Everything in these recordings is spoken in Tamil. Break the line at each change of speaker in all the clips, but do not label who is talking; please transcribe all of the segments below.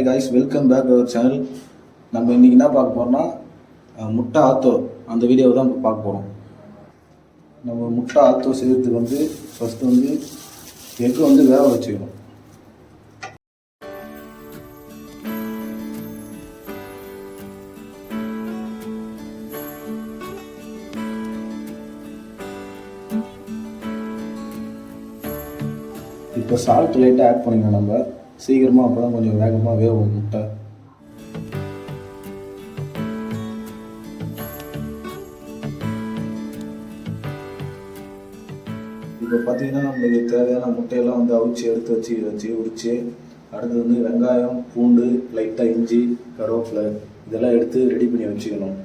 Hi guys, welcome back our channel. நம்ம இன்றைக்கி என்ன பார்க்க போகிறோம்னா முட்டை ஆத்தோ அந்த வீடியோவை தான் இப்போ பார்க்க போகிறோம். நம்ம முட்டை ஆத்தோ செய்கிறதுக்கு வந்து ஃபஸ்ட்டு வந்து எக்கு வந்து வேக வச்சுக்கணும். இப்போ சால்ட் லைட்டாக ஆட் பண்ணிக்கணும் நம்ம சீக்கிரமாக, அப்போ தான் கொஞ்சம் வேகமாக வேகும் முட்டை. இப்போ பார்த்தீங்கன்னா நம்மளுக்கு தேவையான முட்டையெல்லாம் வந்து அவிச்சு எடுத்து வச்சு உரிச்சு, அடுத்து வந்து வெங்காயம், பூண்டு, லைட்டாக இஞ்சி, கருவேப்பிலை இதெல்லாம் எடுத்து ரெடி பண்ணி வச்சுக்கணும்.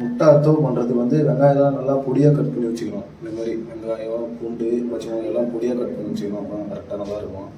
முட்டை ஆத்தோ பண்ணுறதுக்கு வந்து வெங்காயம்லாம் நல்லா பொடியாக கட் பண்ணி வச்சுக்கணும். இந்த மாதிரி வெங்காயம், பூண்டு, பச்சை மிளகாய் எல்லாம் பொடியாக கட் பண்ணி வச்சுக்கணும். அப்போ கரெக்டாக நல்லா இருக்கும்.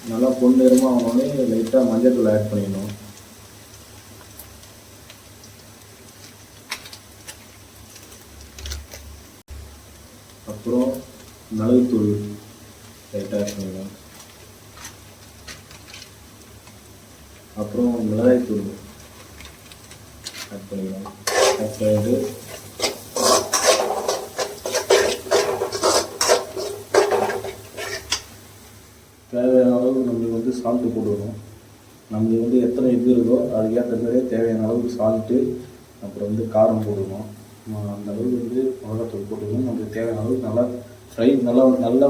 நல்லா பொன்னிறமாக ஆனோடனே லைட்டாக மஞ்சள் தூள் ஆட் பண்ணிடணும். அப்புறம் மிளகுத்தூள் லைட்டாக ஆட் பண்ணிடணும். அப்புறம் மிளகாய்த்தூள் ஆட் பண்ணிடணும். ஆட் பண்ணிட்டு தேவையான அளவு நம்மளுக்கு வந்து சால்ட்டு போட்டுக்கணும். நம்மளுக்கு வந்து எத்தனை இது இருக்கோ அதுக்கேற்ற மாதிரியே தேவையான அளவுக்கு சால்ட்டு, அப்புறம் வந்து காரம் போட்டுக்கணும். அந்த அளவுக்கு வந்து மிளகாத்தூள் போட்டுக்கணும். நம்மளுக்கு தேவையான அளவுக்கு நல்லா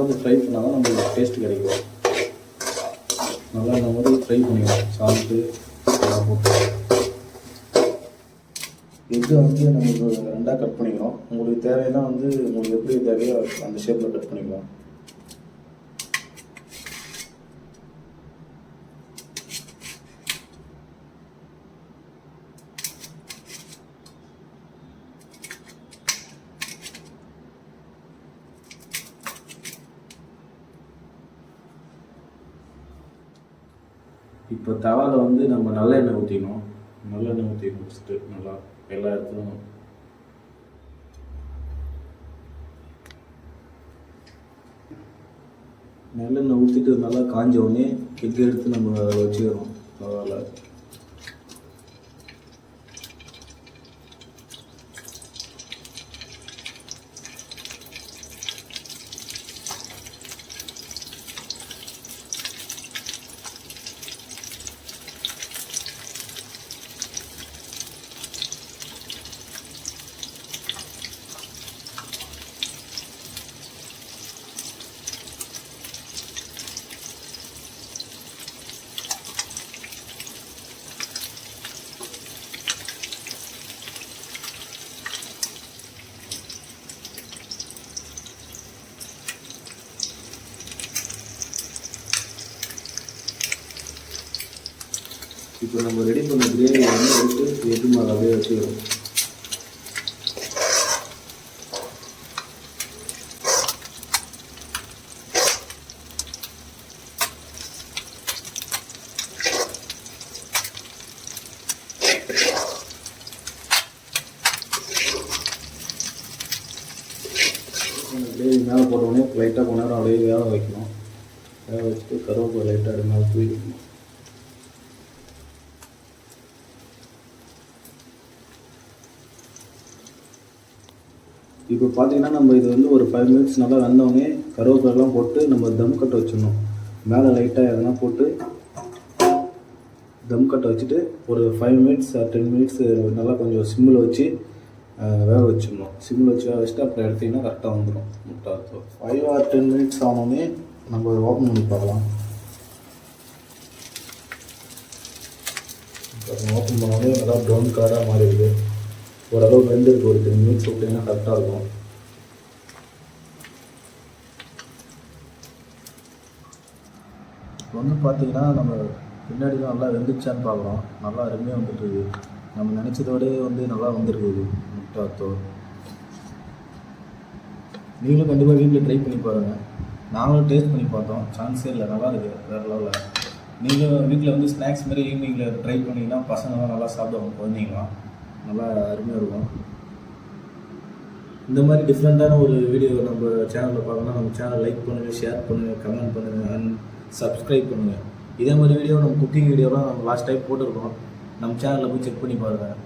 வந்து ஃப்ரை பண்ணால் தான் நம்மளுக்கு டேஸ்ட் கிடைக்கும். நல்லா அந்த மாதிரி ஃப்ரை பண்ணிக்கணும். சால்ட்டு எல்லாம் போட்டு எக்கு வந்து நமக்கு ரெண்டாக கட் பண்ணிக்கணும். உங்களுக்கு தேவைன்னா வந்து உங்களுக்கு எப்படி தேவையோ அந்த ஷேப்பில் கட் பண்ணிக்கலாம். இப்போ தவாவில் வந்து நம்ம நல்லெண்ணெய் ஊற்றிக்கணும். ஃபஸ்ட்டு நல்லா எல்லா இடத்துலையும் நல்லெண்ணெய் ஊற்றிட்டு நல்லா காஞ்ச உடனே எக்கு எடுத்து நம்ம வச்சுக்கிறோம் தவாவில். இப்போ நம்ம ரெடி பண்ண கிரேவி வந்து எடுத்து எக்கு மேலே அப்படியே வச்சுக்கிறோம். மேலே போட்டோடனே லைட்டாக கொஞ்ச நேரம் அப்படியே வேக வைக்கணும். வேக வச்சுட்டு கருவேப்பிலை லைட்டாக அது மேலே தூக்கிக்கணும். இப்போ பார்த்தீங்கன்னா நம்ம இது வந்து ஒரு 5 மினிட்ஸ் நல்லா வெந்தோடனே கருவேப்பிலைலாம் போட்டு நம்ம தம் கட்ட வச்சிடணும். மேலே லைட்டாக எதனா போட்டு தம் கட்ட வச்சுட்டு ஒரு 5 மினிட்ஸ் 10 மினிட்ஸ் நல்லா கொஞ்சம் சிம்மில் வச்சு வேக வச்சிடணும். சிம்மில் வச்சு வேக வச்சுட்டு அப்புறம் எடுத்திங்கன்னா கரெக்டாக வந்துடும் முட்டை அத்தோ. 5 or 10 மினிட்ஸ் ஆனோடனே நம்ம ஓப்பன் பண்ணி பார்க்கலாம். ஓப்பன் பண்ணோடனே நல்லா ப்ரௌன் கலராக மாறி இருக்குது. ஓரளவு வெந்திருக்கு. ஒரு 10 மினிட்ஸ் விட்டிங்கன்னா கரெக்டாக இருக்கும். இப்போ வந்து பார்த்திங்கன்னா நம்ம பின்னாடி தான் நல்லா வெந்துச்சான்னு பார்க்குறோம். நல்லா அருமையாக வந்துட்டுருக்கு. நம்ம நினச்சதோடய வந்து நல்லா வந்துருக்குது முட்டை அத்தோ. நீங்களும் கண்டிப்பாக வீட்டில் ட்ரை பண்ணி பாருங்கள். நாங்களும் டேஸ்ட் பண்ணி பார்த்தோம், சான்ஸே இல்லை, நல்லா இருக்குது வேறு லெவலில். நீங்களும் வீட்டில் வந்து ஸ்நாக்ஸ் மாதிரி ஈவினிங்கில் ட்ரை பண்ணிங்கன்னா பசங்களாம் நல்லா சாப்பிடுவாங்க, குழந்தைங்களாம் நல்லா அருமையாக இருக்கும். இந்த மாதிரி டிஃப்ரெண்ட்டான ஒரு வீடியோ நம்ம சேனலில் பார்க்கணுன்னா நம்ம சேனல் லைக் பண்ணுங்கள், ஷேர் பண்ணுங்கள், கமெண்ட் பண்ணுங்கள் அண்ட் சப்ஸ்கிரைப் பண்ணுங்கள். இதே மாதிரி வீடியோ நம்ம குக்கிங் வீடியோலாம் நம்ம லாஸ்ட் டைம் போட்டுருக்கோம். நம்ம சேனலில் போய் செக் பண்ணி பாருங்கள்.